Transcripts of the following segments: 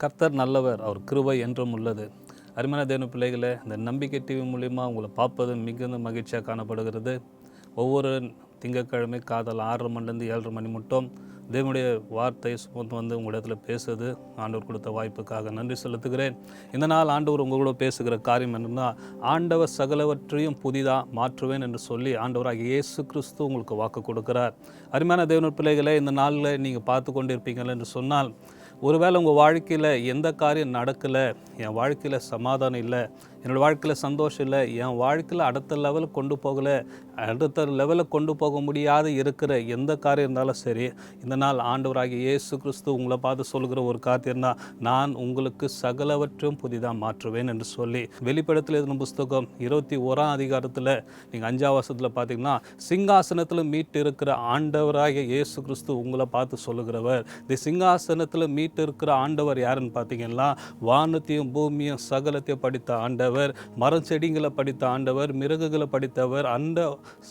கர்த்தர் நல்லவர், அவர் கிருபை என்றும் உள்ளது. அருமையான தேவனுடைய பிள்ளைகளே, இந்த நம்பிக்கை டிவி மூலிமா உங்களை பார்ப்பது மிகுந்த மகிழ்ச்சியாக காணப்படுகிறது. ஒவ்வொரு திங்கட்கிழமை காதல் 6:30 மணிலேருந்து 7:30 மணி மட்டும் தேவனுடைய வார்த்தை சுமந்து வந்து உங்களிடத்தில் பேசுவது ஆண்டவர் கொடுத்த வாய்ப்புக்காக நன்றி செலுத்துகிறேன். இந்த நாள் ஆண்டவர் உங்களோட பேசுகிற காரியம் என்னென்னா, ஆண்டவர் சகலவற்றையும் புதிதாக மாற்றுவேன் என்று சொல்லி ஆண்டவராகிய இயேசு கிறிஸ்து உங்களுக்கு வாக்கு கொடுக்கிறார். அருமையான தேவனுடைய பிள்ளைகளை, இந்த நாளில் நீங்கள் பார்த்து கொண்டிருப்பீங்கள் என்று சொன்னால், ஒருவேளை உங்கள் வாழ்க்கையில் எந்த காரியம் நடக்கலை, என் வாழ்க்கையில் சமாதானம் இல்லை, என்னோடய வாழ்க்கையில் சந்தோஷம் இல்லை, என் வாழ்க்கையில் அடுத்த லெவலுக்கு கொண்டு போகலை, அடுத்த லெவலுக்கு கொண்டு போக முடியாத இருக்கிற எந்த காரியம் இருந்தாலும் சரி, இந்த நாள் ஆண்டவராகிய இயேசு கிறிஸ்து உங்களை பார்த்து சொல்கிற ஒரு காரியம்னா, நான் உங்களுக்கு சகலவற்றையும் புதிதாக மாற்றுவேன் என்று சொல்லி வெளிப்படத்தில் எழுதின புஸ்தகம் 21ஆம் அதிகாரத்தில் நீங்கள் 5ஆம் வசனத்தில் பார்த்தீங்கன்னா, சிங்காசனத்தில் மீட்டு இருக்கிற ஆண்டவராகிய இயேசு கிறிஸ்து உங்களை பார்த்து சொல்லுகிறவர். இந்த சிங்காசனத்தில் மீட்டு இருக்கிற ஆண்டவர் யாருன்னு பார்த்தீங்கன்னா, வானத்தையும் பூமியும் சகலத்தையும் படித்த ஆண்டவர், மரம் செடிகளை படித்த ஆண்டவர், மிருகங்களை படித்தவர், அந்த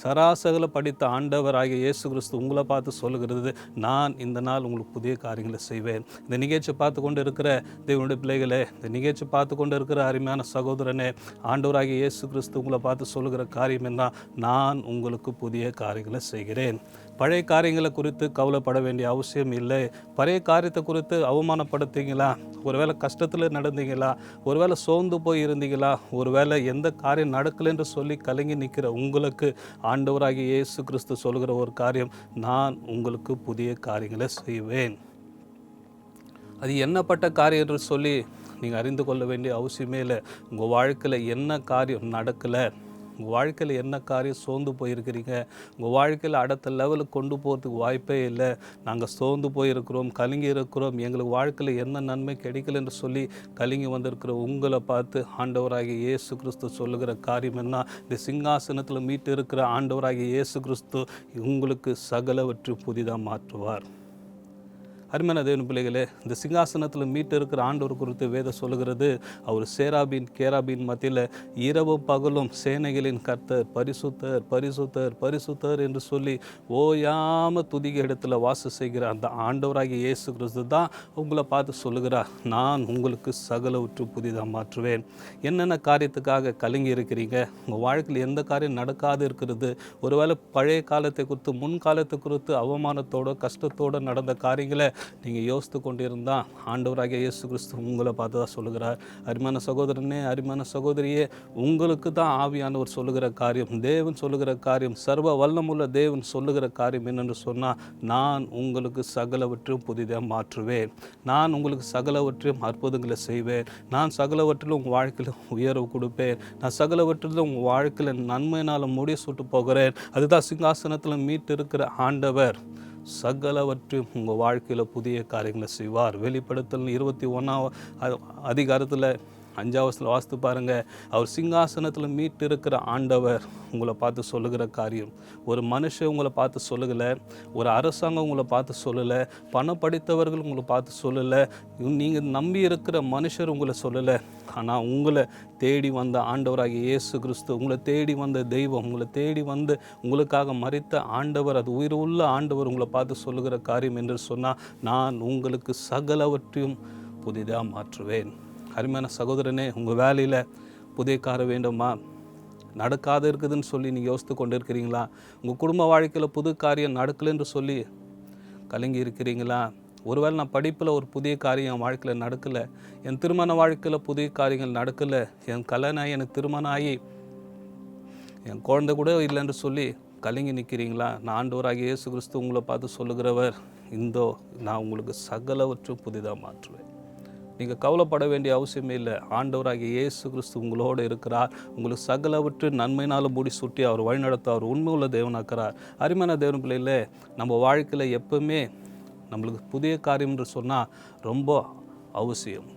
சராசகளை படித்த ஆண்டவர் ஆகிய இயேசு கிறிஸ்து உங்களை பார்த்து சொல்லுகிறது, நான் இந்த நாள் உங்களுக்கு புதிய காரியங்களை செய்வேன். இந்த நிகழ்ச்சி பார்த்து கொண்டு இருக்கிற தேவனுடைய பிள்ளைகளே, இந்த நிகழ்ச்சி பார்த்து கொண்டு இருக்கிற அருமையான சகோதரனே, ஆண்டவராகிய இயேசு கிறிஸ்து உங்களை பார்த்து சொல்லுகிற காரியம் என்ன, நான் உங்களுக்கு புதிய காரியங்களை செய்கிறேன். பழைய காரியங்களை குறித்து கவலைப்பட வேண்டிய அவசியம் இல்லை. பழைய காரியத்தை குறித்து அவமானப்படுத்தீங்களா, ஒருவேளை கஷ்டத்தில் நடந்தீங்களா, ஒருவேளை சோர்ந்து போய் இருந்தீங்களா, ஒருவேளை எந்த காரியம் நடக்கலை என்று சொல்லி கலங்கி நிற்கிற உங்களுக்கு ஆண்டவராகிய இயேசு கிறிஸ்து சொல்கிற ஒரு காரியம், நான் உங்களுக்கு புதிய காரியங்களை செய்வேன். அது என்னப்பட்ட காரியம் என்று சொல்லி நீங்கள் அறிந்து கொள்ள வேண்டிய அவசியமே இல்லை. உங்கள் வாழ்க்கையில் என்ன காரியம் நடக்கலை, உங்கள் வாழ்க்கையில் என்ன காரியம் சோர்ந்து போயிருக்கிறீங்க, உங்கள் வாழ்க்கையில் அடுத்த லெவலுக்கு கொண்டு போகிறதுக்கு வாய்ப்பே இல்லை, நாங்கள் சோர்ந்து போயிருக்கிறோம், கலங்கி இருக்கிறோம், எங்களுக்கு வாழ்க்கையில் என்ன நன்மை கிடைக்கல என்று சொல்லி கலங்கி வந்திருக்கிற உங்களை பார்த்து ஆண்டவராகிய இயேசு கிறிஸ்து சொல்லுகிற காரியம் என்ன, இந்த சிங்காசனத்தில் மீட்டு இருக்கிற ஆண்டவராகிய இயேசு கிறிஸ்து உங்களுக்கு சகலவற்றையும் புதிதாக மாற்றுவார். அருமையான தேவன் பிள்ளைகளே, இந்த சிங்காசனத்தில் மீட்டு இருக்கிற ஆண்டவர் குறித்து வேதம் சொல்லுகிறது, அவர் சேராபின் கேராபின் மத்தியில் இரவும் பகலும் சேனைகளின் கர்த்தர் பரிசுத்தர் பரிசுத்தர் பரிசுத்தர் என்று சொல்லி ஓயாமல் துதிக இடத்துல வாசம் செய்கிற அந்த ஆண்டவராகிய இயேசு கிறிஸ்து தான் உங்களை பார்த்து சொல்லுகிறார், நான் உங்களுக்கு சகலவற்றையும் புதிதாக மாற்றுவேன். என்னென்ன காரியத்துக்காக கலங்கி இருக்கிறீங்க, உங்கள் வாழ்க்கையில் எந்த காரியம் நடக்காது இருக்கிறது, ஒருவேளை பழைய காலத்தை குறித்து முன்காலத்தை குறித்து அவமானத்தோடு கஷ்டத்தோடு நடந்த காரியங்களை நீங்கள் யோசித்து கொண்டிருந்தால் ஆண்டவராகிய இயேசு கிறிஸ்து உங்களை பார்த்து தான் சொல்லுகிறார், அருமையான சகோதரனே, அருமையான சகோதரியே, உங்களுக்கு தான் ஆவியானவர் சொல்லுகிற காரியம், தேவன் சொல்லுகிற காரியம், சர்வ வல்லமுள்ள தேவன் சொல்லுகிற காரியம் என்னென்று சொன்னால், நான் உங்களுக்கு சகலவற்றையும் புதிதாக மாற்றுவேன், நான் உங்களுக்கு சகலவற்றையும் அற்புதங்களை செய்வேன், நான் சகலவற்றிலும் உங்கள் வாழ்க்கையில் உயர்வு கொடுப்பேன், நான் சகலவற்றிலும் உங்கள் வாழ்க்கையில் நன்மையினால் முடி சுட்டு போகிறேன். அதுதான் சிங்காசனத்தில் மீட்டு இருக்கிற ஆண்டவர் சகலவற்றையும் உங்கள் வாழ்க்கையில் புதிய காரியங்களை செய்வார். வெளிப்படுத்தல் 21ஆம் அதிகாரத்தில் 5ஆம் வசனத்தில் வாசித்து பாருங்கள், அவர் சிங்காசனத்தில் மீட்டு இருக்கிற ஆண்டவர் உங்களை பார்த்து சொல்லுகிற காரியம், ஒரு மனுஷன் உங்களை பார்த்து சொல்லலை, ஒரு அரசாங்கம் உங்களை பார்த்து சொல்லலை, பணம் படித்தவர்கள் உங்களை பார்த்து சொல்லலை, நீங்கள் நம்பி இருக்கிற மனுஷர் உங்களை சொல்லலை, ஆனால் உங்களை தேடி வந்த ஆண்டவராகிய இயேசு கிறிஸ்து, உங்களை தேடி வந்த தெய்வம், உங்களை தேடி வந்து உங்களுக்காக மரித்த ஆண்டவர், அது உயிர் உள்ள ஆண்டவர் உங்களை பார்த்து சொல்லுகிற காரியம் என்று சொன்னால், நான் உங்களுக்கு சகலவற்றையும் புதிதாக மாற்றுவேன். அருமையான சகோதரனே, உங்கள் வேலையில் புதிய காரியம் வேண்டுமா, நடக்காது இருக்குதுன்னு சொல்லி நீங்கள் யோசித்து கொண்டு இருக்கிறீங்களா, உங்கள் குடும்ப வாழ்க்கையில் புது காரியம் நடக்கலைன்னு சொல்லி கலங்கி இருக்கிறீங்களா, ஒருவேளை நான் படிப்பில் ஒரு புதிய காரியம் என் வாழ்க்கையில் நடக்கலை, என் திருமண வாழ்க்கையில் புதிய காரியங்கள் நடக்கலை, என் கல்யாணம் ஆகி எனக்கு திருமணம் ஆகி என் குழந்தை கூட இல்லைன்னு சொல்லி கலங்கி நிற்கிறீங்களா, நான் ஆண்டவராகிய இயேசு கிறிஸ்து உங்களை பார்த்து சொல்லுகிறவர், இந்தோ நான் உங்களுக்கு சகலவற்றையும் புதிதாக மாற்றுவேன். நீங்கள் கவலைப்பட வேண்டிய அவசியமே இல்லை. ஆண்டவராகிய இயேசு கிறிஸ்து உங்களோடு இருக்கிறார், உங்களுக்கு சகலவற்று நன்மையினால் மூடி சுட்டி அவர் வழிநடத்த அவர் உண்மை உள்ள தேவனாக்கிறார். அருமையான தேவன் பிள்ளைகளே, நம்ம வாழ்க்கையில் எப்பவுமே நம்மளுக்கு புதிய காரியம் என்று சொன்னால் ரொம்ப அவசியம்.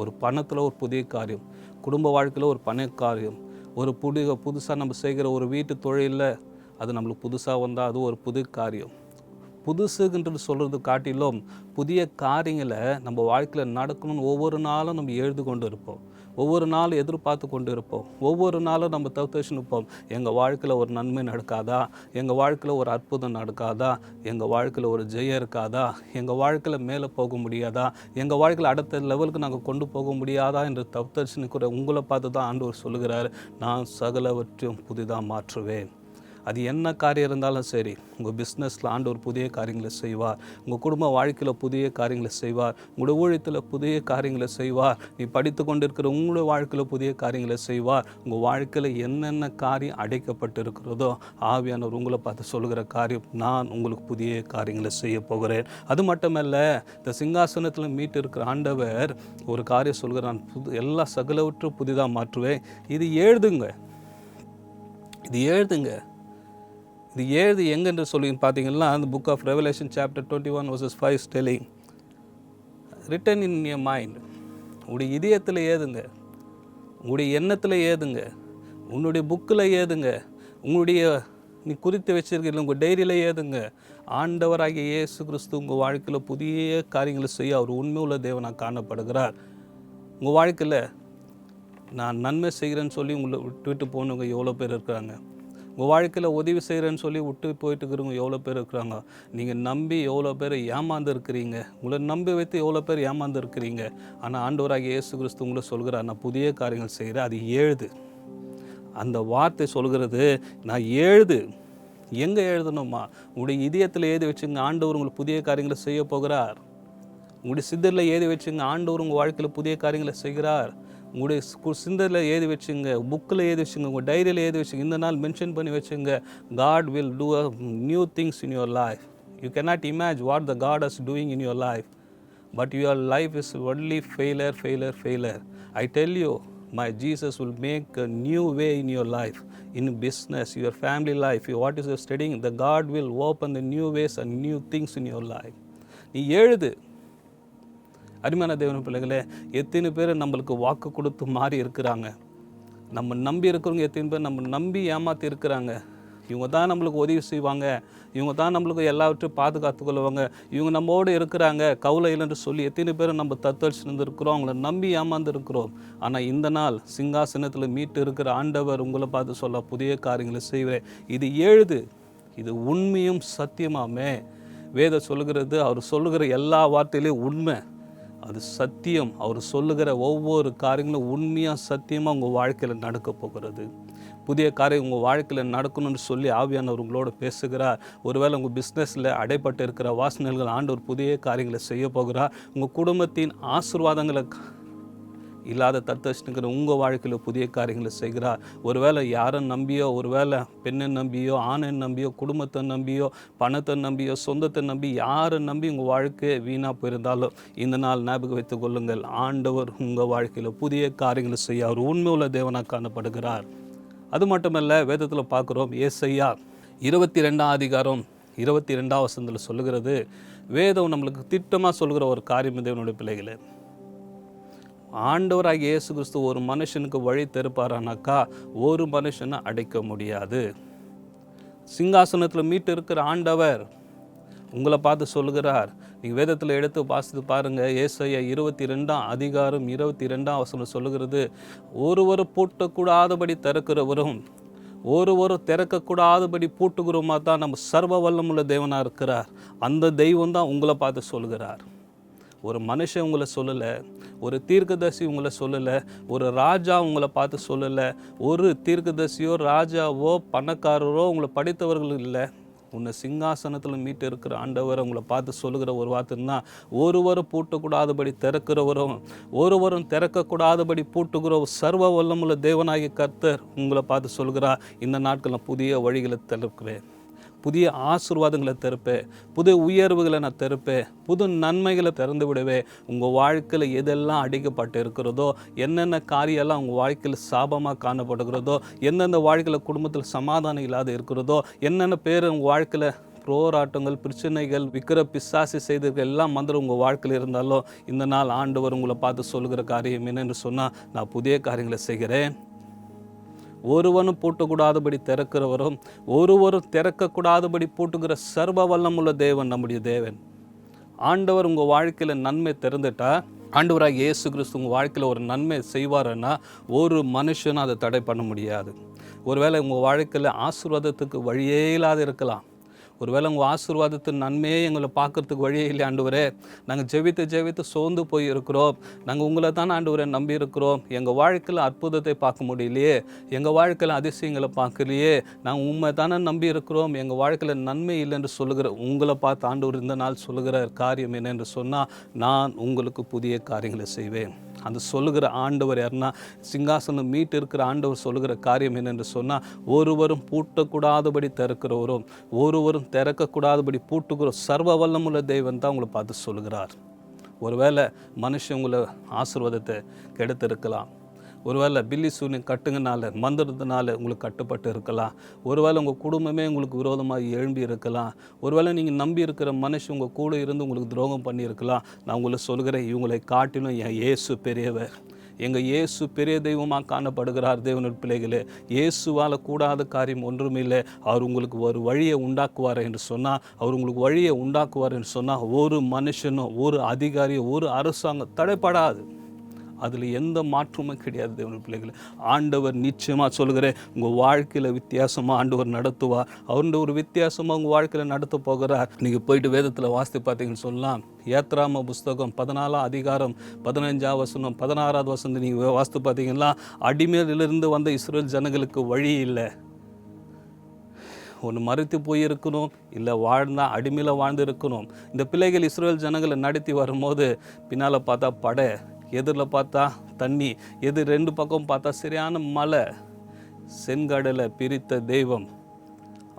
ஒரு பணத்தில் ஒரு புதிய காரியம், குடும்ப வாழ்க்கையில் ஒரு பண காரியம், ஒரு புதுசாக நம்ம செய்கிற ஒரு வீட்டு தொழிலில் அது நம்மளுக்கு புதுசாக வந்தால் அது ஒரு புது காரியம். புதுசுன்றது சொல்கிறது காட்டிலும் புதிய காரியங்களை நம்ம வாழ்க்கையில் நடக்கணும்னு ஒவ்வொரு நாளும் நம்ம எழுது கொண்டு இருப்போம். ஒவ்வொரு நாளும் எதிர்பார்த்து கொண்டு இருப்போம். ஒவ்வொரு நாளும் நம்ம தவிர்த்து நிற்போம். எங்கள் வாழ்க்கையில் ஒரு நன்மை நடக்காதா, எங்கள் வாழ்க்கையில் ஒரு அற்புதம் நடக்காதா, எங்கள் வாழ்க்கையில் ஒரு ஜெயம் இருக்காதா, எங்கள் வாழ்க்கையில் மேலே போக முடியாதா, எங்கள் வாழ்க்கையில் அடுத்த லெவலுக்கு நாங்கள் கொண்டு போக முடியாதா என்று தவிர்த்து நிற்கிற உங்களை பார்த்து தான் ஆண்டவர் சொல்லுகிறார், நான் சகலவற்றையும் புதிதாக மாற்றுவேன். அது என்ன காரியம் இருந்தாலும் சரி, உங்கள் பிஸ்னஸில் ஆண்டவர் புதிய காரியங்களை செய்வார், உங்கள் குடும்ப வாழ்க்கையில் புதிய காரியங்களை செய்வார், உங்களுடைய ஊழியத்தில் புதிய காரியங்களை செய்வார், நீ படித்து கொண்டிருக்கிற உங்களுடைய வாழ்க்கையில் புதிய காரியங்களை செய்வார். உங்கள் வாழ்க்கையில் என்னென்ன காரியம் அடைக்கப்பட்டு இருக்கிறதோ ஆவியானவர் உங்களை பார்த்து சொல்லுகிற காரியம், நான் உங்களுக்கு புதிய காரியங்களை செய்ய போகிறேன். அது மட்டுமல்ல, இந்த சிங்காசனத்தில் மீட்டு இருக்கிற ஆண்டவர் ஒரு காரியம் சொல்கிறான், எல்லா சகலவற்றும் புதிதாக மாற்றுவேன். இது எழுதுங்க, இது எழுதுங்க. இது எழுது எங்கென்று சொல்லி பார்த்தீங்கன்னா, அந்த book of Revelation chapter 21 verses 5 is telling, written in your mind. உங்களுடைய இதயத்தில் ஏதுங்க, உங்களுடைய எண்ணத்தில் ஏதுங்க, உன்னுடைய புக்கில் ஏதுங்க, உங்களுடைய நீ குறித்து வச்சிருக்கீங்க உங்கள் டைரியில் ஏதுங்க. ஆண்டவராகிய இயேசு கிறிஸ்து உங்கள் வாழ்க்கையில் புதிய காரியங்களை செய்ய அவர் உண்மையுள்ள தேவனாக காணப்படுகிறார். உங்கள் வாழ்க்கையில் நான் நன்மை செய்கிறேன்னு சொல்லி உங்களை விட்டு போனவங்க எவ்வளோ பேர் இருக்கிறாங்க. உங்கள் வாழ்க்கையில் உதவி செய்கிறேன்னு சொல்லி விட்டு போயிட்டு இருக்கிறவங்க எவ்வளோ பேர் இருக்கிறாங்க. நீங்கள் நம்பி எவ்வளோ பேர் ஏமாந்து இருக்கிறீங்க, உங்களை நம்பி வைத்து எவ்வளோ பேர் ஏமாந்து இருக்கிறீங்க. ஆனால் ஆண்டவராகிய இயேசு கிறிஸ்து உங்களை சொல்கிறார், நான் புதிய காரியங்கள் செய்கிறேன். அது எழுது. அந்த வார்த்தை சொல்கிறது, நான் எழுது. எங்கே எழுதணுமா? உங்களுடைய இதயத்தில் ஏதி வச்சுங்க, ஆண்டவர் உங்களுக்கு புதிய காரியங்களை செய்ய போகிறார். உங்களுடைய சிந்தனையில் ஏதி வச்சுங்க, ஆண்டவர் உங்கள் வாழ்க்கையில் புதிய காரியங்களை செய்கிறார். உங்களுடைய சிந்தனையில் ஏதி வச்சுங்க, புக்கில் ஏதி வச்சுங்க, உங்கள் டைரியில் ஏதி வச்சுங்க, இந்த நாள் மென்ஷன் பண்ணி வச்சுங்க. God will do a new things in your life. You cannot imagine what the God is doing in your life, but your life is only failure. I tell you, my Jesus will make a new way in your life, in business, your family life, what is your studying, the God will open the new ways and new things in your life. நீ எழுது. அருமையான தேவன் பிள்ளைகளே, எத்தனை பேர் நம்மளுக்கு வாக்கு கொடுத்து மாறி இருக்கிறாங்க. நம்ம நம்பி இருக்கிறவங்க எத்தனை பேர் நம்ம நம்பி ஏமாற்றி இருக்கிறாங்க. இவங்க தான் நம்மளுக்கு உதவி செய்வாங்க, இவங்க தான் நம்மளுக்கு எல்லாவற்றையும் பாதுகாத்து கொள்வாங்க, இவங்க நம்மோடு இருக்கிறாங்க, கவலை இல்லைன்னு சொல்லி எத்தனை பேர் நம்ம தத்தளிச்சுருந்து இருக்கிறோம், அவங்கள நம்பி ஏமாந்து இருக்கிறோம். ஆனால் இந்த நாள் சிங்காசனத்தில் மீட்டு இருக்கிற ஆண்டவர் உங்களை பார்த்து சொல்ல, புதிய காரியங்களை செய்வேன். இது எழுது. இது உண்மையும் சத்தியமாமே. வேதம் சொல்லுகிறது, அவர் சொல்லுகிற எல்லா வார்த்தையிலையும் உண்மை, அது சத்தியம். அவர் சொல்லுகிற ஒவ்வொரு காரியங்களும் உண்மையாக சத்தியமாக உங்கள் வாழ்க்கையில் நடக்க போகிறது. புதிய காரியம் உங்கள் வாழ்க்கையில் நடக்கணும்னு சொல்லி ஆவியானவர் உங்களோட பேசுகிறார். ஒருவேளை உங்கள் பிஸ்னஸில் அடைப்பட்டு இருக்கிற வாசனைகள் ஆண்டவர் புதிய காரியங்களை செய்ய போகிறார். உங்கள் குடும்பத்தின் ஆசீர்வாதங்களை இல்லாத தத்தச்சுங்கிற உங்கள் வாழ்க்கையில் புதிய காரியங்களை செய்கிறார். ஒருவேளை யாரை நம்பியோ, ஒருவேளை பெண்ணை நம்பியோ, ஆணை நம்பியோ, குடும்பத்தை நம்பியோ, பணத்தை நம்பியோ, சொந்தத்தை நம்பி, யாரை நம்பி உங்கள் வாழ்க்கையை வீணாக போயிருந்தாலும் இந்த நாள் ஞாபகம் வைத்துக் கொள்ளுங்கள், ஆண்டவர் உங்கள் வாழ்க்கையில் புதிய காரியங்களை செய்ய அவர் உண்மையுள்ள தேவனாக காணப்படுகிறார். அது மட்டுமல்ல, வேதத்தில் பார்க்குறோம், ஏசாயா 22 அதிகாரம் 22 வசனத்தில் சொல்லுகிறது, வேதம் நம்மளுக்கு திட்டமாக சொல்கிற ஒரு காரியம் தேவனுடைய பிள்ளைகளே, ஆண்டவராகிய இயேசு கிறிஸ்து ஒரு மனுஷனுக்கு வழி திறப்பாரானாக்கா ஒரு மனுஷனை அடைக்க முடியாது. சிங்காசனத்தில் மீட்டு இருக்கிற ஆண்டவர் உங்களை பார்த்து சொல்லுகிறார். நீங்கள் வேதத்தில் எடுத்து வாசித்து பாருங்கள். ஏசாயா 22 அதிகாரம் 22 வசனம் சொல்லுகிறது, ஒருவர் பூட்டக்கூடாதபடி திறக்கிறவரும் ஒருவரும் திறக்கக்கூடாதபடி பூட்டுகிறோமா தான் நம்ம சர்வ வல்லமுள்ள தேவனாக இருக்கிறார். அந்த தெய்வம் தான் உங்களை பார்த்து சொல்லுகிறார். ஒரு மனுஷன் உங்களை சொல்லலை, ஒரு தீர்க்கதரிசி உங்களை சொல்லலை, ஒரு ராஜா உங்களை பார்த்து சொல்லலை. ஒரு தீர்க்கதரிசியோ ராஜாவோ பணக்காரரோ உங்களை படித்தவர்கள் இல்லை. உன்னை சிங்காசனத்தில் மீட்டு இருக்கிற ஆண்டவர் உங்களை பார்த்து சொல்லுகிற ஒரு வார்த்தைன்னா, ஒருவரும் பூட்டக்கூடாதபடி திறக்கிறவரும் ஒருவரும் திறக்கக்கூடாதபடி பூட்டுகிற சர்வ வல்லமுள்ள தேவனாகிய கர்த்தர் உங்களை பார்த்து சொல்கிறார், இந்த நாட்களில் புதிய வழிகளை திறக்கிறேன், புதிய ஆசீர்வாதங்களை திறப்பேன், புது உயர்வுகளை நான் திறப்பேன், புது நன்மைகளை திறந்து விடுவேன். உங்கள் வாழ்க்கையில் எதெல்லாம் அடிக்கப்பட்டு இருக்கிறதோ, என்னென்ன காரியெல்லாம் உங்கள் வாழ்க்கையில் சாபமாக காணப்படுகிறதோ, எந்தெந்த வாழ்க்கையில் குடும்பத்தில் சமாதானம் இல்லாத இருக்கிறதோ, என்னென்ன பேர் உங்கள் வாழ்க்கையில் போராட்டங்கள், பிரச்சனைகள், விக்கிர பிசாசி செய்திருக்க எல்லாம் மந்திரம் உங்கள் வாழ்க்கையில் இருந்தாலும் இந்த நாள் ஆண்டவர் உங்களை பார்த்து சொல்லுகிற காரியம் என்னென்று சொன்னால், நான் புதிய காரியங்களை செய்கிறேன். ஒருவனும் பூட்டக்கூடாதபடி திறக்கிறவரும் ஒருவரும் திறக்கக்கூடாதபடி பூட்டுகிற சர்வ வல்லமுள்ள தேவன் நம்முடைய தேவன். ஆண்டவர் உங்கள் வாழ்க்கையில் நன்மை திறந்துட்டா ஆண்டவராகிய இயேசு கிறிஸ்து உங்கள் வாழ்க்கையில் ஒரு நன்மை செய்வாருன்னா ஒரு மனுஷனும் அதை தடை பண்ண முடியாது. ஒருவேளை உங்கள் வாழ்க்கையில் ஆசீர்வாதத்துக்கு வழியே இல்லாத இருக்கலாம். ஒருவேளை உங்கள் ஆசீர்வாதத்தின் நன்மையே எங்களை பார்க்கறதுக்கு வழியே இல்லை ஆண்டவரே, நாங்கள் ஜெபித்து சோர்ந்து போய் இருக்கிறோம், நாங்கள் உங்களை தானே ஆண்டவரை நம்பி இருக்கிறோம், எங்கள் வாழ்க்கையில் அற்புதத்தை பார்க்க முடியலையே, எங்கள் வாழ்க்கையில் அதிசயங்களை பார்க்கலையே, நாங்கள் உண்மை தானே நம்பி இருக்கிறோம், எங்கள் வாழ்க்கையில் நன்மை இல்லைன்னு சொல்லுகிற உங்களை பார்த்து ஆண்டவர் இந்த நாள் சொல்லுகிற காரியம் என்னென்று சொன்னால், நான் உங்களுக்கு புதிய காரியங்களை செய்வேன். அந்த சொல்லுகிற ஆண்டவர் யாருன்னா, சிங்காசனம் மீட்டு இருக்கிற ஆண்டவர் சொல்லுகிற காரியம் என்னென்று சொன்னால், ஒருவரும் பூட்டக்கூடாதபடி திறக்கிறவரும் ஒருவரும் திறக்கக்கூடாதபடி பூட்டுகிற சர்வ வல்லமுள்ள தெய்வன் தான் உங்களை பார்த்து சொல்லுகிறார். ஒருவேளை மனுஷன் உங்களை ஆசீர்வாதத்தை கெடுத்திருக்கலாம். ஒருவேளை பில்லி சூனியம் கட்டுங்கனால மந்திரத்தினால உங்களுக்கு கட்டுப்பட்டு இருக்கலாம். ஒருவேளை உங்கள் குடும்பமே உங்களுக்கு விரோதமாக எழும்பி இருக்கலாம். ஒருவேளை நீங்கள் நம்பி இருக்கிற மனுஷன் உங்கள் கூட இருந்து உங்களுக்கு துரோகம் பண்ணியிருக்கலாம். நான் உங்களை சொல்கிறேன், இவங்களை காட்டிலும் என் இயேசு பெரியவர். எங்கள் இயேசு பெரிய தெய்வமாக காணப்படுகிறார். தேவனுடைய பிள்ளைகளே, இயேசுவால் கூடாத காரியம் ஒன்றுமில்லை. அவர் உங்களுக்கு ஒரு வழியை உண்டாக்குவார் என்று சொன்னால், அவர் உங்களுக்கு வழியை உண்டாக்குவார் என்று சொன்னால், ஒரு மனுஷனோ ஒரு அதிகாரியோ ஒரு அரசாங்கம் தடைப்படாது. அதில் எந்த மாற்றமும் கிடையாது. தேவனுடைய பிள்ளைகளை, ஆண்டவர் நிச்சயமாக சொல்கிறேன், உங்கள் வாழ்க்கையில் வித்தியாசமாக ஆண்டவர் நடத்துவார். அவருடைய ஒரு வித்தியாசமாக உங்கள் வாழ்க்கையில் நடத்த போகிறார். நீங்கள் போயிட்டு வேதத்தில் வாசித்து பார்த்தீங்கன்னு சொல்லலாம். யாத்ராம புஸ்தகம் 14 அதிகாரம் 15 வசனம் 16 வசனம் நீங்கள் வாசித்து பார்த்தீங்கன்னா, அடிமையிலிருந்து வந்த இஸ்ரவேல் ஜனங்களுக்கு வழி இல்லை. ஒன்று மறுத்து போயிருக்கணும், இல்லை வாழ்ந்தால் அடிமையில் வாழ்ந்து இருக்கணும். இந்த பிள்ளைகள் இஸ்ரவேல் ஜனங்களை நடத்தி வரும்போது பின்னால் பார்த்தா படை, எதிரில் பார்த்தா தண்ணி, எதிர் ரெண்டு பக்கம் பார்த்தா சரியான மலை, செங்கடலை பிரித்த தெய்வம்.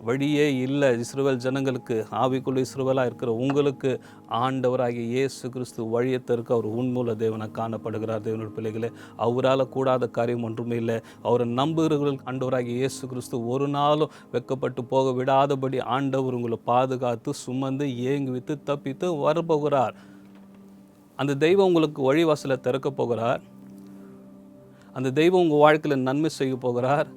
வழியே இல்லை இஸ்ரவேல் ஜனங்களுக்கு. ஆவிக்குள்ள இஸ்ரவேலாக இருக்கிற உங்களுக்கு ஆண்டவராகிய இயேசு கிறிஸ்து வழியை தருக்க அவர் உண்மையுள்ள தேவனாக காணப்படுகிறார். தேவனுடைய பிள்ளைகளே, அவரால் கூடாத காரியம் ஒன்றுமே இல்லை. அவரை நம்புகிறவர்களுக்கு ஆண்டவராகிய இயேசு கிறிஸ்து ஒரு நாளும் வெட்கப்பட்டு போக விடாதபடி ஆண்டவர் உங்களை பாதுகாத்து சுமந்து ஏங்கி வித்து தப்பித்து வரப்போகிறார். அந்த தெய்வம் உங்களுக்கு வழிவாசலை திறக்க போகிறார். அந்த தெய்வம் உங்கள் வாழ்க்கையில் நன்மை செய்ய போகிறார்.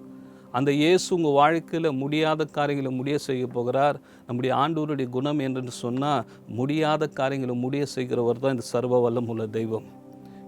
அந்த இயேசு உங்கள் வாழ்க்கையில் முடியாத காரியங்களை முடிய செய்ய போகிறார். நம்முடைய ஆண்டவருடைய குணம் என்று சொன்னால், முடியாத காரியங்களை முடிய செய்கிறவர் தான் இந்த சர்வ வல்லம் உள்ள தெய்வம்.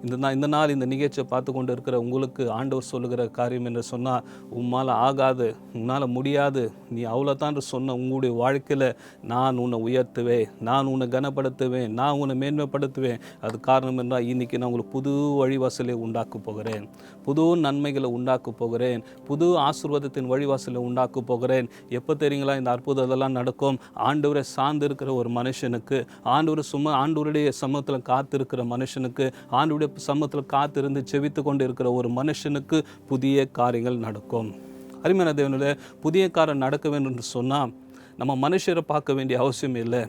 இந்த நாள் இந்த நிகழ்ச்சியை பார்த்து கொண்டு இருக்கிற உங்களுக்கு ஆண்டவர் சொல்லுகிற காரியம் என்று சொன்னால், உம்மால் ஆகாது, உன்னால் முடியாது, நீ அவ்வளோதான் சொன்ன உங்களுடைய வாழ்க்கையில் நான் உன்னை உயர்த்துவேன், நான் உன்னை கனப்படுத்துவேன், நான் உன்னை மேன்மைப்படுத்துவேன். அது காரணம் என்றால், இன்றைக்கி நான் உங்களுக்கு புது வழிவாசலை உண்டாக்க போகிறேன், புது நன்மைகளை உண்டாக்க போகிறேன், புது ஆசீர்வாதத்தின் வழிவாசலை உண்டாக்க போகிறேன். எப்போ தெரியுங்களா இந்த அற்புதம் இதெல்லாம் நடக்கும்? ஆண்டவரை சார்ந்து இருக்கிற ஒரு மனுஷனுக்கு, ஆண்டவருடைய சமூகத்தில் காத்திருக்கிற மனுஷனுக்கு, ஆண்டவருடைய சமூகத்தில் காத்திருந்து செவித்து கொண்டு இருக்கிற ஒரு மனுஷனுக்கு புதிய காரியங்கள் நடக்கும். அருமையான தேவனுடைய புதிய காரியம் நடக்க வேண்டும் என்று சொன்னால், நம்ம மனுஷரை பார்க்க வேண்டிய அவசியம் இல்லை.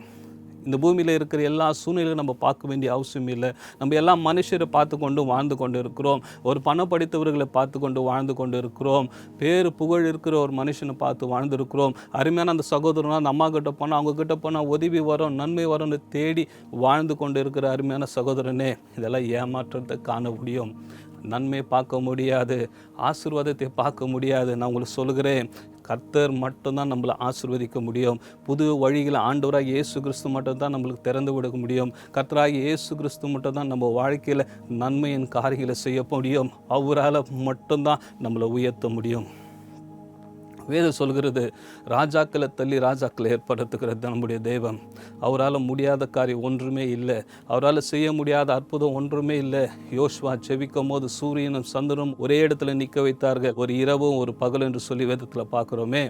இந்த பூமியில் இருக்கிற எல்லா சூழ்நிலையும் நம்ம பார்க்க வேண்டிய அவசியம் இல்லை. நம்ம எல்லா மனுஷரை பார்த்து கொண்டு வாழ்ந்து கொண்டு இருக்கிறோம். ஒரு பணம் படித்தவர்களை பார்த்து கொண்டு வாழ்ந்து கொண்டு இருக்கிறோம். பேர் புகழ் இருக்கிற ஒரு மனுஷனை பார்த்து வாழ்ந்துருக்கிறோம். அருமையான அந்த சகோதரனா அந்த அம்மா கிட்ட போனால், அவங்க கிட்ட போனால் உதவி வரும், நன்மை வரும்னு தேடி வாழ்ந்து கொண்டு இருக்கிற அருமையான சகோதரனே, இதெல்லாம் ஏமாற்றத்தை காண முடியும். நன்மை பார்க்க முடியாது, ஆசீர்வாதத்தை பார்க்க முடியாது. நான் உங்களுக்கு சொல்கிறேன், கர்த்தர் மட்டும்தான் நம்மளை ஆசீர்வதிக்க முடியும். புது வழிகளை ஆண்டவராக இயேசு கிறிஸ்து மட்டும்தான் நம்மளுக்கு திறந்து விட முடியும். கர்த்தராக இயேசு கிறிஸ்து மட்டும்தான் நம்ம வாழ்க்கையில் நன்மையின் காரியங்களை செய்ய முடியும். அவரால் மட்டும்தான் நம்மளை உயர்த்த முடியும். வேதம் சொல்கிறது, ராஜாக்களை தள்ளி ராஜாக்களை ஏற்படுத்துகிறது நம்முடைய தெய்வம். அவரால் முடியாத காரியம் ஒன்றுமே இல்லை. அவரால் செய்ய முடியாத அற்புதம் ஒன்றுமே இல்லை. யோசுவா செபிக்கும் போது சூரியனும் சந்திரனும் ஒரே இடத்துல நிற்க வைத்தார்கள். ஒரு இரவும் ஒரு பகல் என்று சொல்லி வேதத்தில் பார்க்குறோமே.